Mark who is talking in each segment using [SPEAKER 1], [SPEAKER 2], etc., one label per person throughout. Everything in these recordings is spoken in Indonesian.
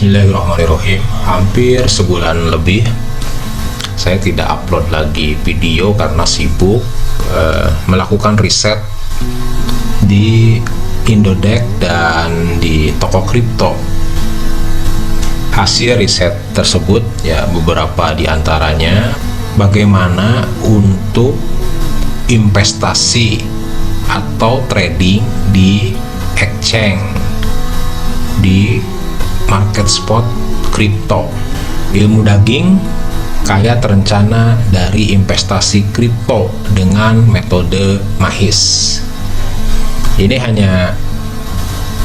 [SPEAKER 1] Bismillahirrahmanirrahim. Hampir sebulan lebih saya tidak upload lagi video karena sibuk melakukan riset di Indodex dan di toko kripto. Hasil riset tersebut ya beberapa diantaranya bagaimana untuk investasi atau trading di exchange, di market spot kripto. Ilmu daging kaya terencana dari investasi kripto dengan metode MAHIS. Ini hanya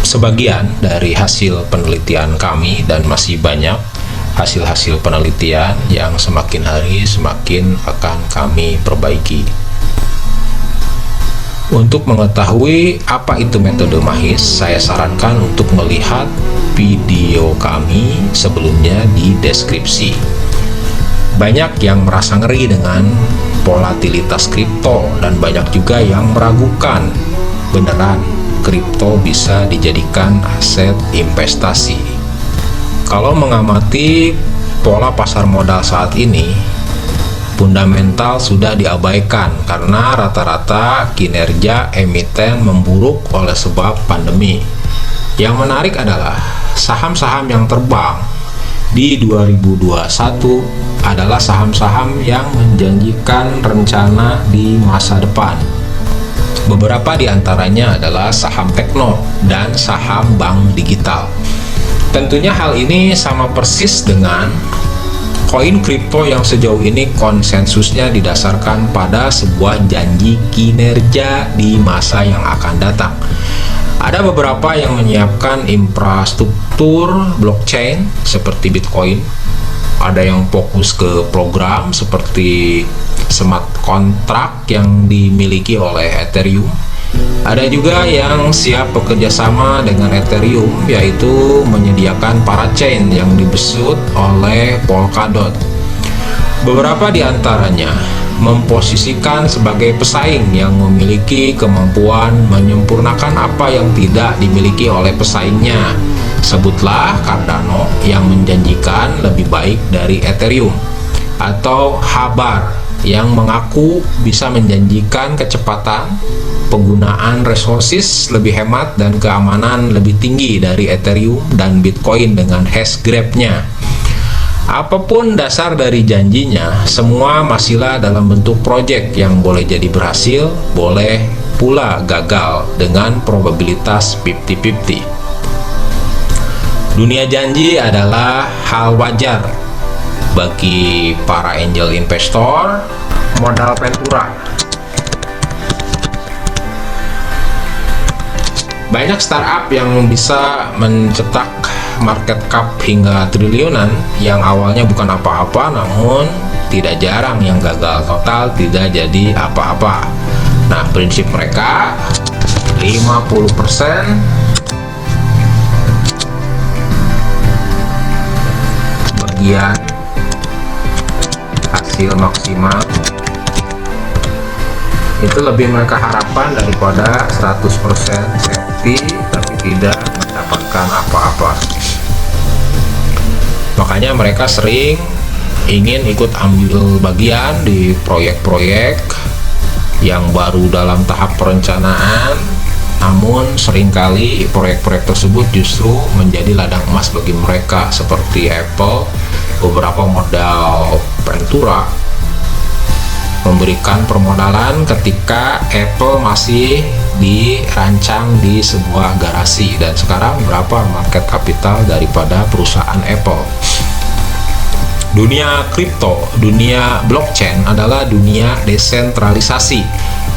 [SPEAKER 1] sebagian dari hasil penelitian kami dan masih banyak hasil-hasil penelitian yang semakin hari semakin akan kami perbaiki. Untuk mengetahui apa itu metode MAHIS, saya sarankan untuk melihat video kami sebelumnya di deskripsi. Banyak yang merasa ngeri dengan volatilitas kripto dan banyak juga yang meragukan beneran kripto bisa dijadikan aset investasi. Kalau mengamati pola pasar modal saat ini, fundamental sudah diabaikan karena rata-rata kinerja emiten memburuk oleh sebab pandemi. Yang menarik adalah saham-saham yang terbang di 2021 adalah saham-saham yang menjanjikan rencana di masa depan. Beberapa di antaranya adalah saham tekno dan saham bank digital. Tentunya hal ini sama persis dengan koin kripto yang sejauh ini konsensusnya didasarkan pada sebuah janji kinerja di masa yang akan datang. Ada beberapa yang menyiapkan infrastruktur blockchain seperti Bitcoin. Ada yang fokus ke program seperti smart contract yang dimiliki oleh Ethereum. Ada juga yang siap bekerja sama dengan Ethereum, yaitu menyediakan parachain yang dibesut oleh Polkadot. Beberapa di antaranya memposisikan sebagai pesaing yang memiliki kemampuan menyempurnakan apa yang tidak dimiliki oleh pesaingnya. Sebutlah Cardano yang menjanjikan lebih baik dari Ethereum, atau Habar yang mengaku bisa menjanjikan kecepatan penggunaan resources lebih hemat dan keamanan lebih tinggi dari Ethereum dan Bitcoin dengan hash graph-nya. Apapun dasar dari janjinya, semua masihlah dalam bentuk project yang boleh jadi berhasil, boleh pula gagal dengan probabilitas 50-50. Dunia janji adalah hal wajar bagi para angel investor modal Ventura. Banyak startup yang bisa mencetak market cap hingga triliunan yang awalnya bukan apa-apa, namun tidak jarang yang gagal total tidak jadi apa-apa. Nah, prinsip mereka 50% bagian hasil maksimal itu lebih mereka harapkan daripada 100% safety tapi tidak mendapatkan apa-apa. Makanya mereka sering ingin ikut ambil bagian di proyek-proyek yang baru dalam tahap perencanaan, namun seringkali proyek-proyek tersebut justru menjadi ladang emas bagi mereka, seperti Apple. Beberapa modal Ventura memberikan permodalan ketika Apple masih dirancang di sebuah garasi, dan sekarang berapa market capital daripada perusahaan Apple. Dunia kripto, dunia blockchain adalah dunia desentralisasi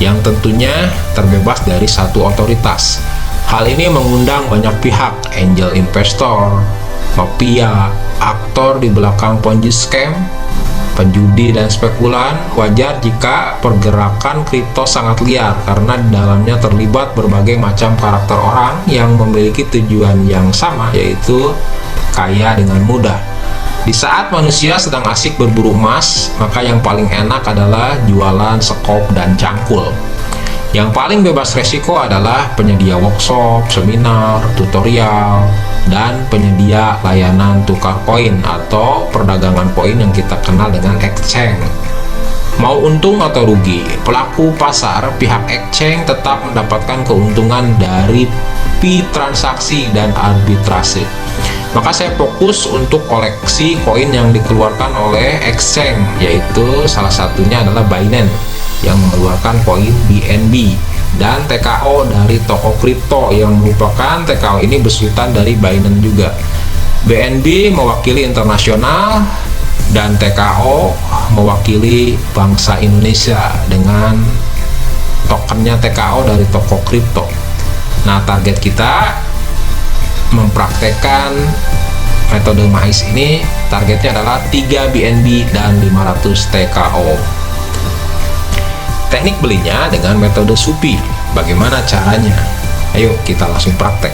[SPEAKER 1] yang tentunya terbebas dari satu otoritas. Hal ini mengundang banyak pihak, angel investor, mafia, aktor di belakang Ponzi scam, penjudi dan spekulan. Wajar jika pergerakan kripto sangat liar karena di dalamnya terlibat berbagai macam karakter orang yang memiliki tujuan yang sama, yaitu kaya dengan mudah. Di saat manusia sedang asik berburu emas, maka yang paling enak adalah jualan sekop dan cangkul. Yang paling bebas resiko adalah penyedia workshop, seminar, tutorial, dan penyedia layanan tukar koin atau perdagangan koin yang kita kenal dengan exchange. Mau untung atau rugi, pelaku pasar pihak exchange tetap mendapatkan keuntungan dari fee transaksi dan arbitrase. Maka saya fokus untuk koleksi koin yang dikeluarkan oleh exchange, yaitu salah satunya adalah Binance yang mengeluarkan koin BNB, dan TKO dari toko kripto yang merupakan TKO ini besutan dari Binance juga. BNB mewakili internasional dan TKO mewakili bangsa Indonesia dengan tokennya TKO dari toko kripto. Nah, target kita mempraktekkan metode MAIS ini, targetnya adalah 3 BNB dan 500 TKO. Teknik belinya dengan metode SUPI. Bagaimana caranya? Ayo kita langsung praktek.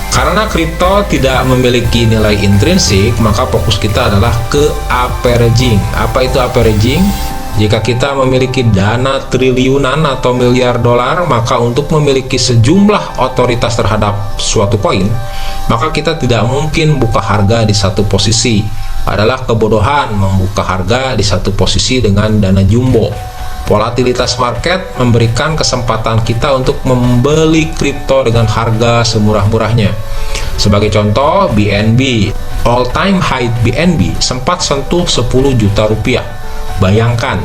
[SPEAKER 1] Karena kripto tidak memiliki nilai intrinsik, maka fokus kita adalah ke averaging. Apa itu averaging? Jika kita memiliki dana triliunan atau miliar dolar, maka untuk memiliki sejumlah otoritas terhadap suatu koin, maka kita tidak mungkin buka harga di satu posisi. Adalah kebodohan membuka harga di satu posisi dengan dana jumbo. Volatilitas market memberikan kesempatan kita untuk membeli kripto dengan harga semurah-murahnya. Sebagai contoh, BNB, all time high BNB sempat sentuh 10 juta rupiah. Bayangkan,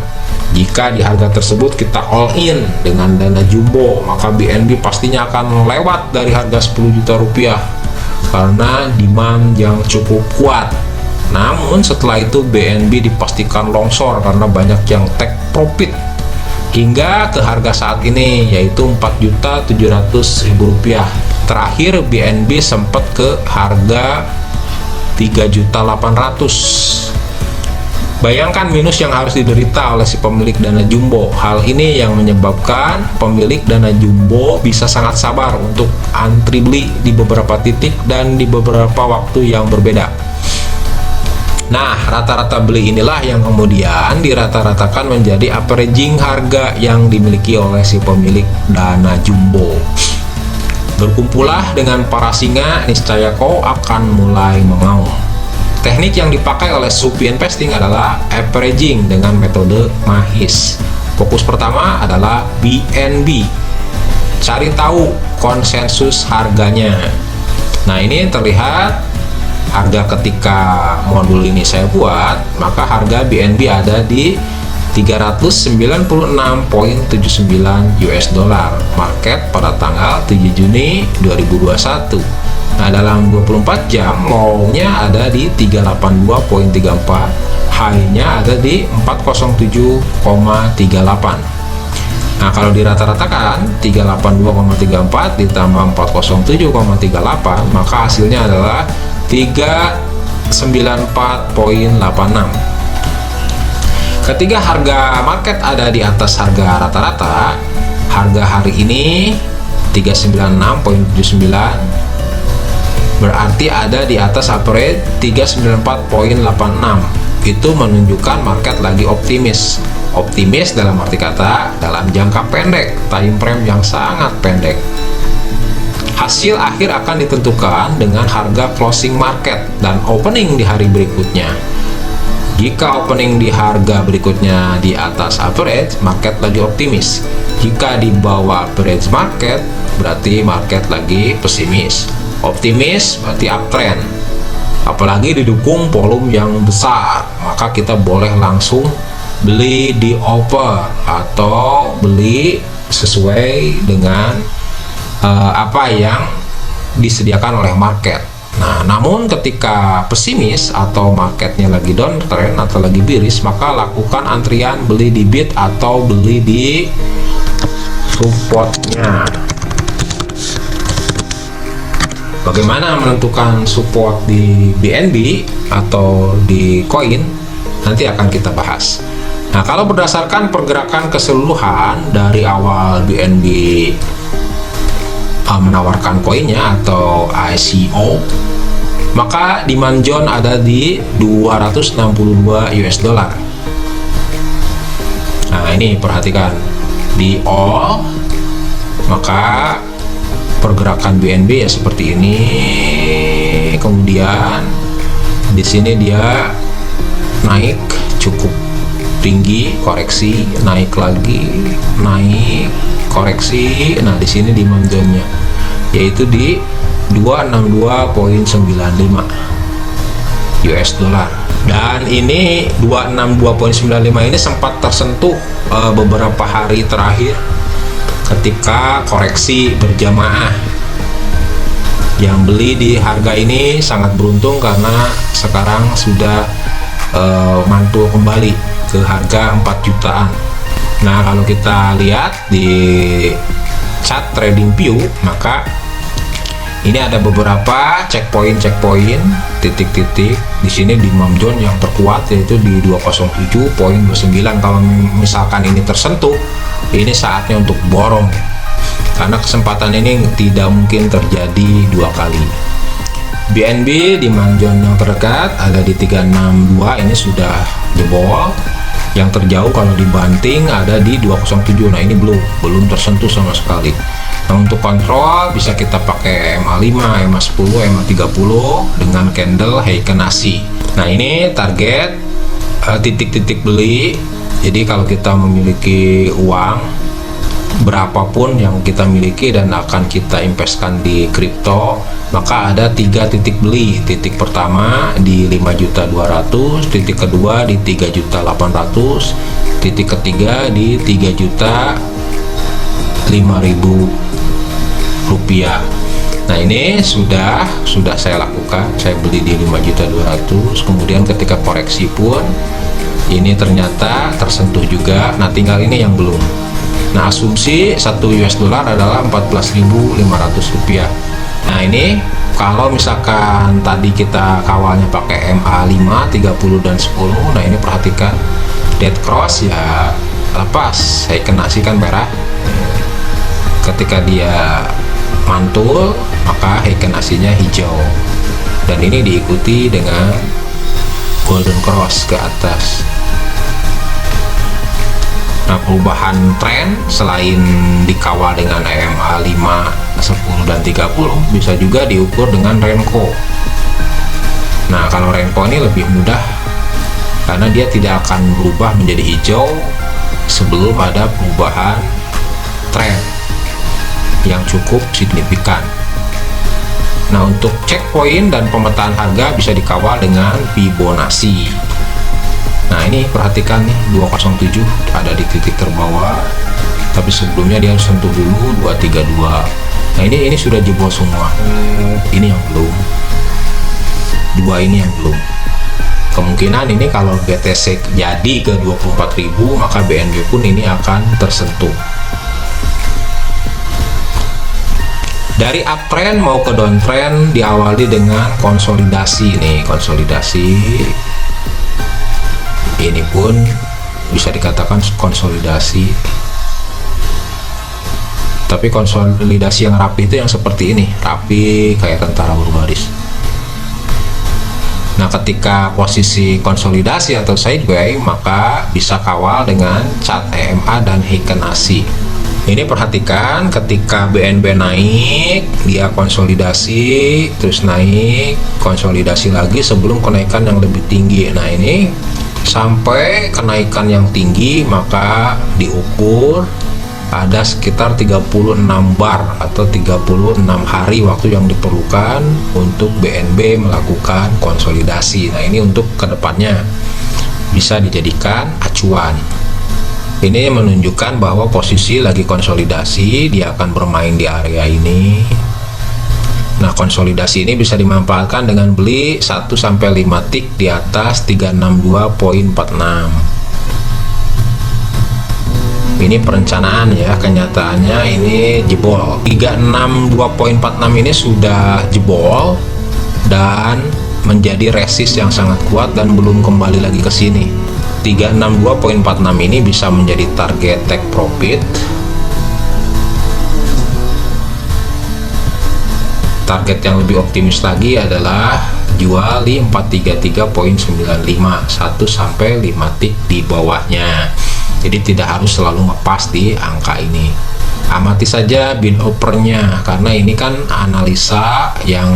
[SPEAKER 1] jika di harga tersebut kita all in dengan dana jumbo, maka BNB pastinya akan lewat dari harga 10 juta rupiah karena demand yang cukup kuat. Namun setelah itu BNB dipastikan longsor karena banyak yang take profit hingga ke harga saat ini, yaitu 4.700.000 rupiah. Terakhir BNB sempat ke harga 3.800.000. Bayangkan minus yang harus diderita oleh si pemilik dana jumbo. Hal ini yang menyebabkan pemilik dana jumbo bisa sangat sabar untuk antri beli di beberapa titik dan di beberapa waktu yang berbeda. Nah, rata-rata beli inilah yang kemudian dirata-ratakan menjadi averaging harga yang dimiliki oleh si pemilik dana jumbo. Berkumpullah dengan para singa, niscaya kau akan mulai mengaum. Teknik yang dipakai oleh SUPI Investing adalah averaging dengan metode MAIS. Fokus pertama adalah BNB. Cari tahu konsensus harganya. Nah, ini terlihat harga ketika modul ini saya buat, maka harga BNB ada di 396.79 US dollar. Market pada tanggal 7 Juni 2021. Nah, dalam 24 jam low-nya ada di 382.34, high-nya ada di 407,38. Nah, kalau dirata-ratakan 382,34 ditambah 407,38, maka hasilnya adalah 394.86. Ketika harga market ada di atas harga rata-rata, harga hari ini 396.79, berarti ada di atas average 394.86. Itu menunjukkan market lagi optimis. Optimis dalam arti kata dalam jangka pendek, time frame yang sangat pendek. Hasil akhir akan ditentukan dengan harga closing market dan opening di hari berikutnya. Jika opening di harga berikutnya di atas average, market lagi optimis. Jika di bawah average market, berarti market lagi pesimis. Optimis berarti uptrend, apalagi didukung volume yang besar, maka kita boleh langsung beli di over atau beli sesuai dengan apa yang disediakan oleh market. Nah, namun ketika pesimis atau marketnya lagi downtrend atau lagi bearish, maka lakukan antrian beli di bid atau beli di supportnya. Bagaimana menentukan support di BNB atau di koin, nanti akan kita bahas. Nah, kalau berdasarkan pergerakan keseluruhan dari awal BNB menawarkan koinnya atau ICO, maka demand zone ada di 262 US dollar. Nah, ini perhatikan, di all, maka pergerakan BNB ya seperti ini. Kemudian di sini dia naik cukup tinggi, koreksi, naik lagi, naik, koreksi. Nah, di sini di zone-nya yaitu di 262.95 US dollar. Dan ini 262.95 ini sempat tersentuh beberapa hari terakhir ketika koreksi berjamaah. Yang beli di harga ini sangat beruntung karena sekarang sudah mantul kembali ke harga 4 jutaan. Nah, kalau kita lihat di chart TradingView, maka ini ada beberapa checkpoint, titik-titik di sini di mom zone yang terkuat yaitu di 207.29. Kalau misalkan ini tersentuh, ini saatnya untuk borong karena kesempatan ini tidak mungkin terjadi dua kali. BNB di mom zone yang terdekat ada di 362, ini sudah jebol. Yang terjauh kalau dibanting ada di 207. Nah, ini belum tersentuh sama sekali. Nah, untuk kontrol bisa kita pakai MA5, MA10, MA30 dengan candle Heiken Ashi. Nah, ini target titik-titik beli. Jadi kalau kita memiliki uang berapapun yang kita miliki dan akan kita investkan di kripto, maka ada 3 titik beli. Titik pertama di 5.200.000, titik kedua di 3.800.000, titik ketiga di 3.500.000 rupiah. Nah, ini sudah saya lakukan. Saya beli di 5.200.000. Kemudian ketika koreksi pun ini ternyata tersentuh juga. Nah, tinggal ini yang belum. Nah, asumsi 1 US dollar adalah 14.500 rupiah. Nah, ini kalau misalkan tadi kita kawalnya pakai MA5, 30 dan 10. Nah, ini perhatikan dead cross ya lepas. Saya kena sih kan merah. Ketika dia mantul, maka Heiken Ashi-nya hijau. Dan ini diikuti dengan golden cross ke atas. Nah, perubahan tren selain dikawal dengan EMA 5, 10, dan 30 bisa juga diukur dengan Renko. Nah, kalau Renko ini lebih mudah karena dia tidak akan berubah menjadi hijau sebelum ada perubahan tren yang cukup signifikan. Nah, untuk checkpoint dan pemetaan harga bisa dikawal dengan Fibonacci. Nah, ini perhatikan nih 207 ada di titik terbawah, tapi sebelumnya dia harus sentuh dulu 232. Nah, ini sudah jebol semua. Ini yang belum. Dua ini yang belum. Kemungkinan ini kalau BTC jadi ke 24.000, maka BNB pun ini akan tersentuh. Dari uptrend mau ke downtrend diawali dengan konsolidasi nih, konsolidasi. Ini pun bisa dikatakan konsolidasi. Tapi konsolidasi yang rapi itu yang seperti ini, rapi kayak tentara berbaris. Nah, ketika posisi konsolidasi atau sideways, maka bisa kawal dengan chart EMA dan Heiken Ashi. Ini perhatikan ketika BNB naik, dia konsolidasi, terus naik, konsolidasi lagi sebelum kenaikan yang lebih tinggi. Nah, ini sampai kenaikan yang tinggi, maka diukur ada sekitar 36 bar atau 36 hari waktu yang diperlukan untuk BNB melakukan konsolidasi. Nah, ini untuk kedepannya bisa dijadikan acuan. Ini menunjukkan bahwa posisi lagi konsolidasi, dia akan bermain di area ini. Nah, konsolidasi ini bisa dimanfaatkan dengan beli 1-5 tick di atas 362.46. Ini perencanaan ya, kenyataannya ini jebol. 362.46 ini sudah jebol dan menjadi resist yang sangat kuat dan belum kembali lagi ke sini. 362.46 ini bisa menjadi target take profit. Target yang lebih optimis lagi adalah jual di 433.95, 1-5 tick di bawahnya. Jadi tidak harus selalu ngepas di angka ini. Amati saja bid offernya, karena ini kan analisa yang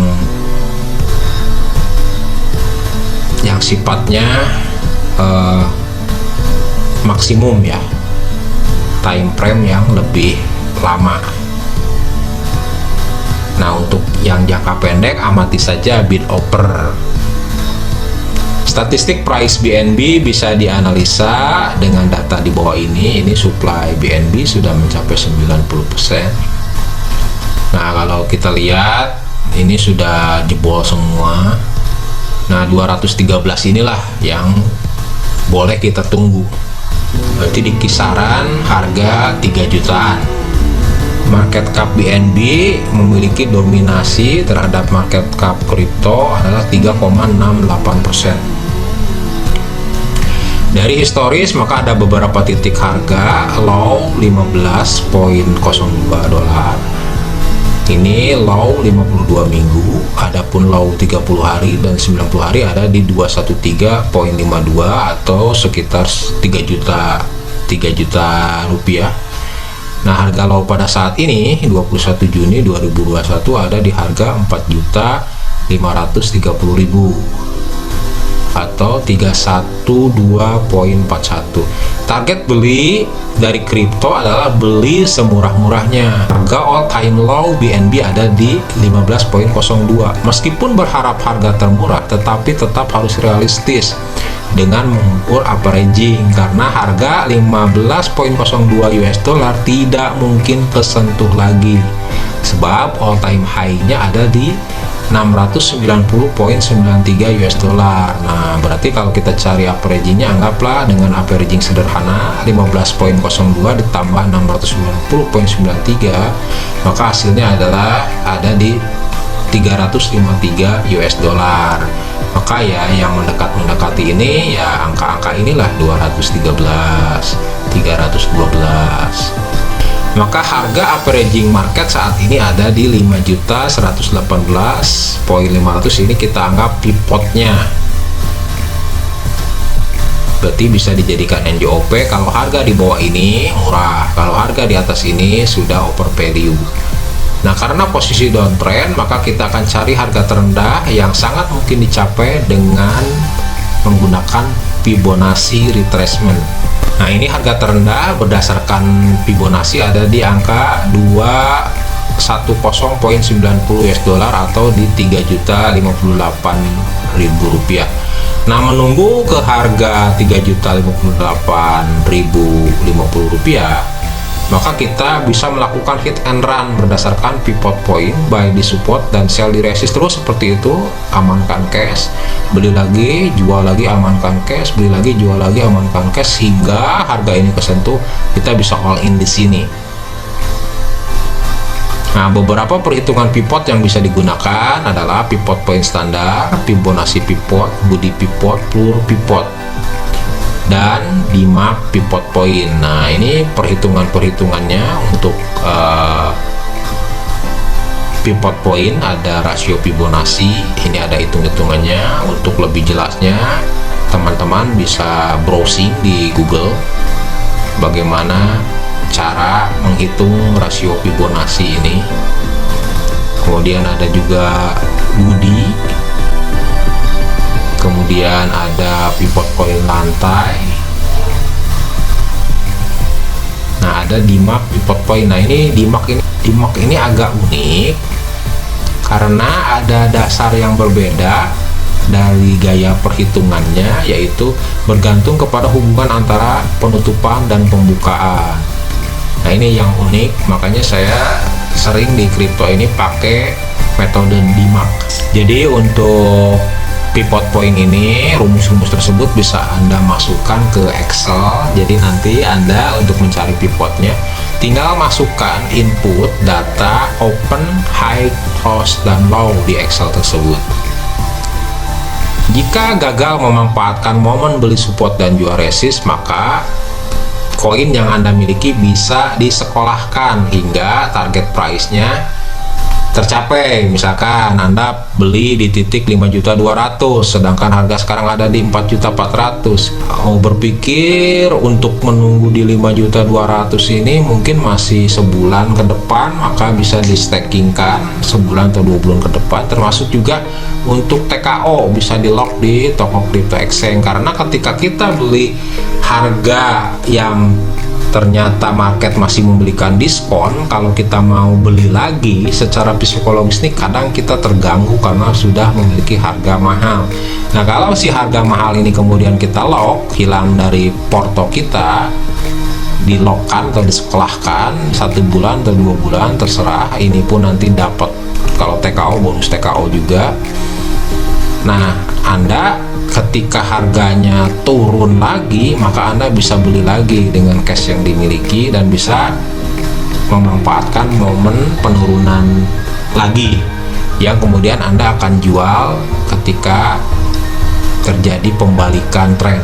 [SPEAKER 1] sifatnya maksimum ya, time frame yang lebih lama. Nah, untuk yang jangka pendek amati saja bid offer. Statistik price BNB bisa dianalisa dengan data di bawah ini. Ini supply BNB sudah mencapai 90%. Nah, kalau kita lihat ini sudah jebol semua. Nah, 213 inilah yang boleh kita tunggu. Berarti di kisaran harga 3 jutaan. Market cap BNB memiliki dominasi terhadap market cap kripto adalah 3,68%. Dari historis maka ada beberapa titik harga low 15.02 dolar. Ini low 52 minggu, adapun low 30 hari dan 90 hari ada di 213.52 atau sekitar 3 juta rupiah. Nah, harga low pada saat ini 21 Juni 2021 ada di harga 4.530.000 atau 312.41. Target beli dari kripto adalah beli semurah-murahnya. Harga all time low BNB ada di 15.02. Meskipun berharap harga termurah, tetapi tetap harus realistis dengan mengukur averaging, karena harga 15.02 US dollar tidak mungkin tersentuh lagi sebab all time high-nya ada di 690.93 US dollar. Nah, berarti kalau kita cari averaging-nya, anggaplah dengan averaging sederhana 15.02 ditambah 690.93, maka hasilnya adalah ada di 353 US dollar. Maka ya yang mendekati ini ya angka-angka inilah 213, 312. Maka harga averaging market saat ini ada di 5.118.500. Ini kita anggap pivotnya. Berarti bisa dijadikan NJOP. Kalau harga di bawah ini murah, kalau harga di atas ini sudah over value. Nah, karena posisi downtrend, maka kita akan cari harga terendah yang sangat mungkin dicapai dengan menggunakan Fibonacci retracement. Nah, ini harga terendah berdasarkan Fibonacci ada di angka 210.90 US dollar atau di 3.058.000 rupiah. Nah, menunggu ke harga 3.058.050 rupiah, maka kita bisa melakukan hit and run berdasarkan pivot point, buy di support dan sell di resist terus seperti itu. Amankan cash, beli lagi, jual lagi, amankan cash, beli lagi, jual lagi, amankan cash hingga harga ini kesentuh, kita bisa all in di sini. Nah, beberapa perhitungan pivot yang bisa digunakan adalah pivot point standar, Fibonacci pivot, Budi pivot, Plur pivot, dan DMAP pivot point. Nah, ini perhitungannya untuk pivot point ada rasio Fibonacci. Ini ada hitung-hitungannya. Untuk lebih jelasnya teman-teman bisa browsing di Google bagaimana cara menghitung rasio Fibonacci ini. Kemudian ada juga Budi, kemudian ada pivot point lantai. Nah, ada DMAP pivot point. Nah, ini DMAP ini agak unik karena ada dasar yang berbeda dari gaya perhitungannya, yaitu bergantung kepada hubungan antara penutupan dan pembukaan. Nah, ini yang unik, makanya saya sering di kripto ini pakai metode DMAP. Jadi untuk pivot point ini, rumus-rumus tersebut bisa Anda masukkan ke Excel. Jadi nanti Anda untuk mencari pivotnya tinggal masukkan input data open, high, close, dan low di Excel tersebut. Jika gagal memanfaatkan momen beli support dan jual resist, maka koin yang Anda miliki bisa disekolahkan hingga target price-nya tercapai. Misalkan Anda beli di titik 5.200.000, sedangkan harga sekarang ada di 4.400.000. Mau berpikir untuk menunggu di 5.200.000 ini mungkin masih sebulan ke depan, maka bisa di stackingkan sebulan atau 2 bulan ke depan. Termasuk juga untuk TKO bisa di lock di toko crypto exchange, karena ketika kita beli harga yang ternyata market masih memberikan diskon, kalau kita mau beli lagi secara psikologis nih kadang kita terganggu karena sudah memiliki harga mahal. Nah, kalau si harga mahal ini kemudian kita lock, hilang dari porto kita, di lockkan atau disekolahkan 1 bulan atau 2 bulan terserah, ini pun nanti dapat kalau TKO bonus TKO juga. Nah, Anda ketika harganya turun lagi, maka Anda bisa beli lagi dengan cash yang dimiliki dan bisa memanfaatkan momen penurunan lagi yang kemudian Anda akan jual ketika terjadi pembalikan tren.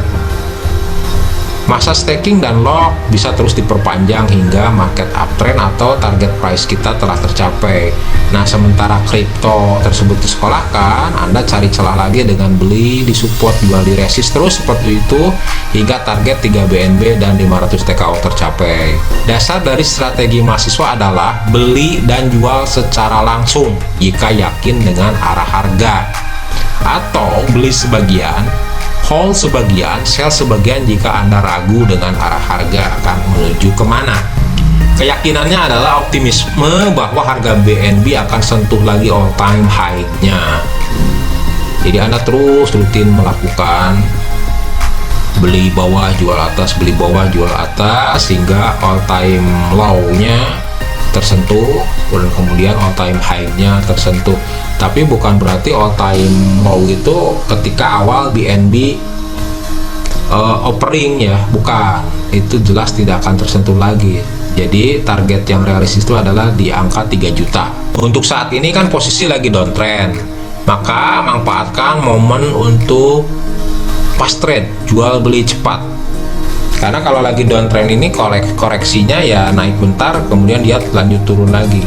[SPEAKER 1] Masa staking dan lock bisa terus diperpanjang hingga market uptrend atau target price kita telah tercapai. Nah, sementara kripto tersebut disekolahkan, Anda cari celah lagi dengan beli di support, jual di resist terus seperti itu hingga target 3 BNB dan 500 TKO tercapai. Dasar dari strategi mahasiswa adalah beli dan jual secara langsung jika yakin dengan arah harga, atau beli sebagian, hold sebagian, sell sebagian jika Anda ragu dengan arah harga akan menuju kemana. Keyakinannya adalah optimisme bahwa harga BNB akan sentuh lagi all time high-nya. Jadi Anda terus rutin melakukan beli bawah, jual atas, beli bawah, jual atas, sehingga all time low-nya tersentuh dan kemudian all time high-nya tersentuh. Tapi bukan berarti all time low itu ketika awal BNB offering ya, bukan, itu jelas tidak akan tersentuh lagi. Jadi target yang realistis itu adalah di angka 3 juta. Untuk saat ini kan posisi lagi downtrend, maka manfaatkan momen untuk fast trade, jual beli cepat. Karena kalau lagi downtrend ini koreksinya ya naik bentar, kemudian dia lanjut turun lagi.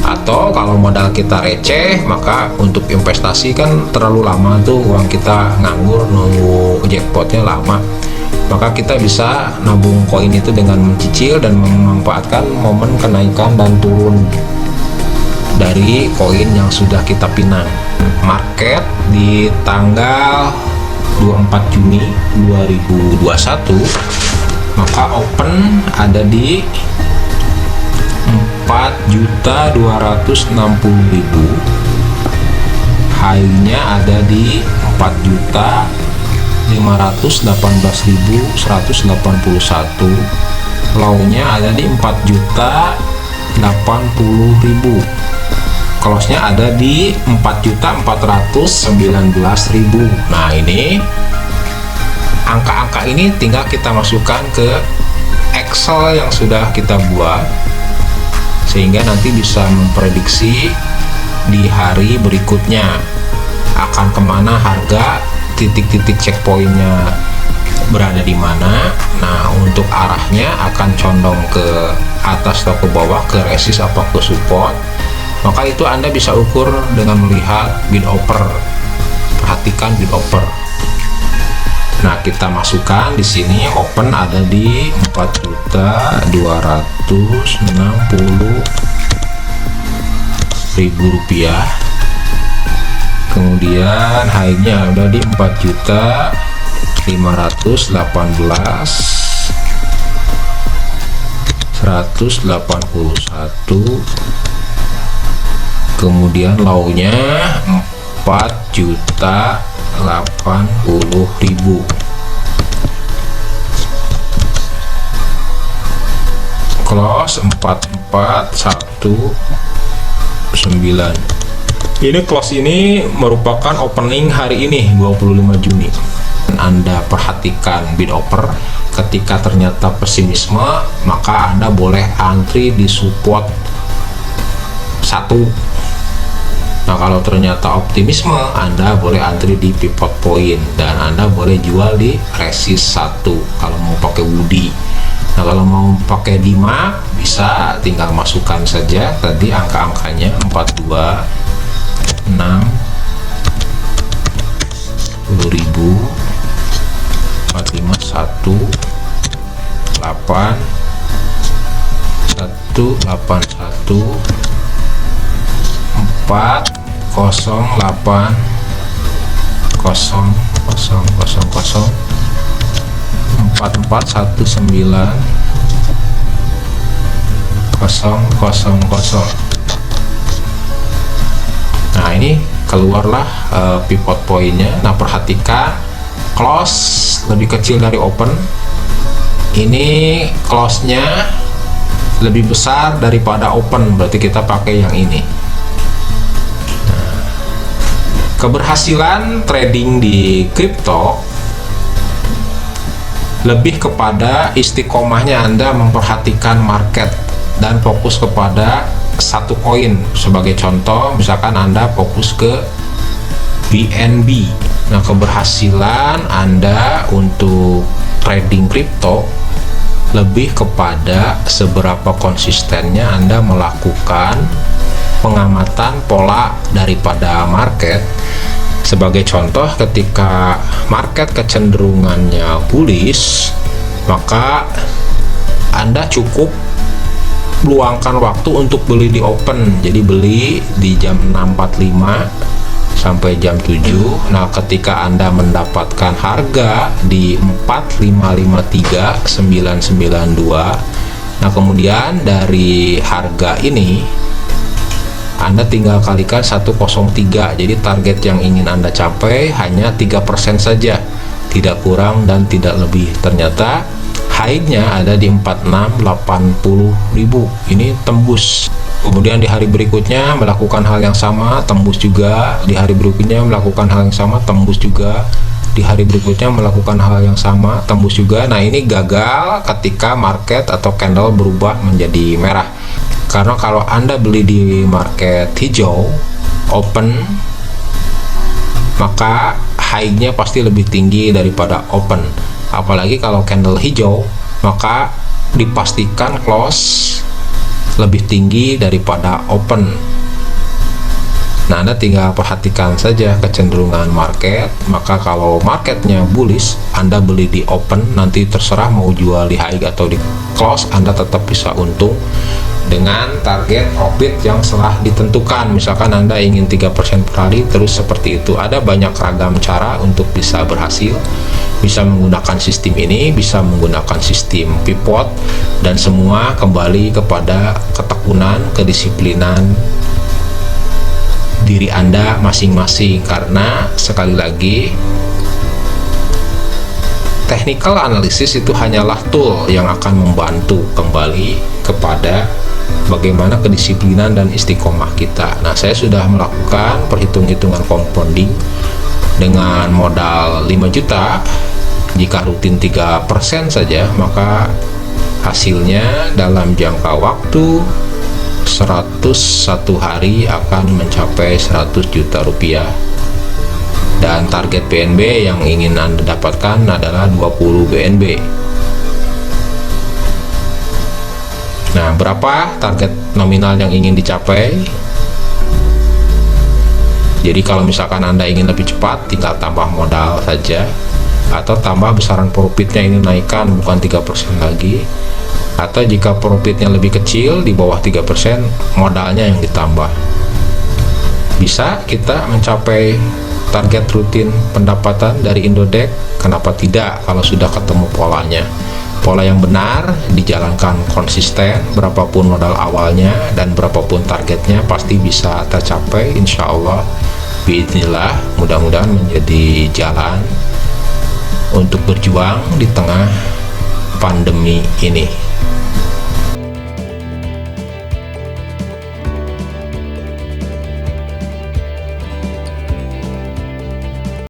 [SPEAKER 1] Atau kalau modal kita receh, maka untuk investasi kan terlalu lama tuh, uang kita nganggur nunggu jackpotnya lama. Maka kita bisa nabung koin itu dengan mencicil dan memanfaatkan momen kenaikan dan turun dari koin yang sudah kita pinang. Market di tanggal 24 Juni 2021, maka open ada di 4.260.000, high-nya ada di 4.518.181, low-nya ada di 4.080.000, close-nya ada di 4.419.000. Nah, ini angka-angka ini tinggal kita masukkan ke Excel yang sudah kita buat, sehingga nanti bisa memprediksi di hari berikutnya akan kemana harga, titik-titik checkpointnya berada di mana. Nah, untuk arahnya akan condong ke atas atau ke bawah, ke resist atau ke support, maka itu Anda bisa ukur dengan melihat bid offer. Perhatikan bid offer. Nah, kita masukkan di sini open ada di 4.260.000 rupiah. Kemudian high-nya ada di 4.518.181. Kemudian low-nya 4.080.000. Close 4419. Ini close ini merupakan opening hari ini 25 Juni. Anda perhatikan bid offer, ketika ternyata pesimisme, maka Anda boleh antri di support 1. Nah, kalau ternyata optimisme, Anda boleh antri di pivot point dan Anda boleh jual di resist 1 kalau mau pakai Woody. Nah, kalau mau pakai DIMARK bisa tinggal masukkan saja tadi angka-angkanya 42, 6, 10.000, 45, 1, 8, 181, 4, 0, 8, 0, 0, 0, 0, 4419 000. Nah, ini keluarlah pivot pointnya. Nah, perhatikan close lebih kecil dari open. Ini close nya lebih besar daripada open, berarti kita pakai yang ini. Nah, keberhasilan trading di kripto lebih kepada istiqomahnya Anda memperhatikan market dan fokus kepada satu koin. Sebagai contoh, misalkan Anda fokus ke BNB. Nah, keberhasilan Anda untuk trading kripto lebih kepada seberapa konsistennya Anda melakukan pengamatan pola daripada market. Sebagai contoh, ketika market kecenderungannya bullish, maka Anda cukup luangkan waktu untuk beli di open. Jadi beli di jam 6.45 sampai jam 7. Nah, ketika Anda mendapatkan harga di 4.553.992, nah kemudian dari harga ini Anda tinggal kalikan 103. Jadi target yang ingin Anda capai hanya 3% saja, tidak kurang dan tidak lebih. Ternyata high-nya ada di 46.80.000. Ini tembus. Kemudian di hari berikutnya melakukan hal yang sama, tembus juga. Di hari berikutnya melakukan hal yang sama, tembus juga. Di hari berikutnya melakukan hal yang sama, tembus juga. Nah, ini gagal ketika market atau candle berubah menjadi merah. Karena kalau Anda beli di market hijau open, maka high-nya pasti lebih tinggi daripada open. Apalagi kalau candle hijau, maka dipastikan close lebih tinggi daripada open. Nah, Anda tinggal perhatikan saja kecenderungan market. Maka kalau marketnya bullish, Anda beli di open, nanti terserah mau jual di high atau di close, Anda tetap bisa untung dengan target profit yang telah ditentukan. Misalkan Anda ingin 3% per hari, terus seperti itu. Ada banyak ragam cara untuk bisa berhasil. Bisa menggunakan sistem ini, bisa menggunakan sistem pivot, dan semua kembali kepada ketekunan, kedisiplinan diri Anda masing-masing. Karena sekali lagi, technical analysis itu hanyalah tool yang akan membantu kembali kepada bagaimana kedisiplinan dan istiqomah kita. Nah, saya sudah melakukan perhitung-hitungan compounding dengan modal 5 juta. Jika rutin 3% saja, maka hasilnya dalam jangka waktu 101 hari akan mencapai 100 juta rupiah. Dan target BNB yang ingin Anda dapatkan adalah 20 BNB. Nah, berapa target nominal yang ingin dicapai? Jadi kalau misalkan Anda ingin lebih cepat, tinggal tambah modal saja, atau tambah besaran profitnya, ini naikkan bukan 3% lagi. Atau jika profitnya lebih kecil, di bawah 3%, modalnya yang ditambah. Bisa kita mencapai target rutin pendapatan dari Indodex? Kenapa tidak kalau sudah ketemu polanya? Pola yang benar dijalankan konsisten, berapapun modal awalnya dan berapapun targetnya pasti bisa tercapai, insya Allah. Bismillah, mudah-mudahan menjadi jalan untuk berjuang di tengah pandemi ini.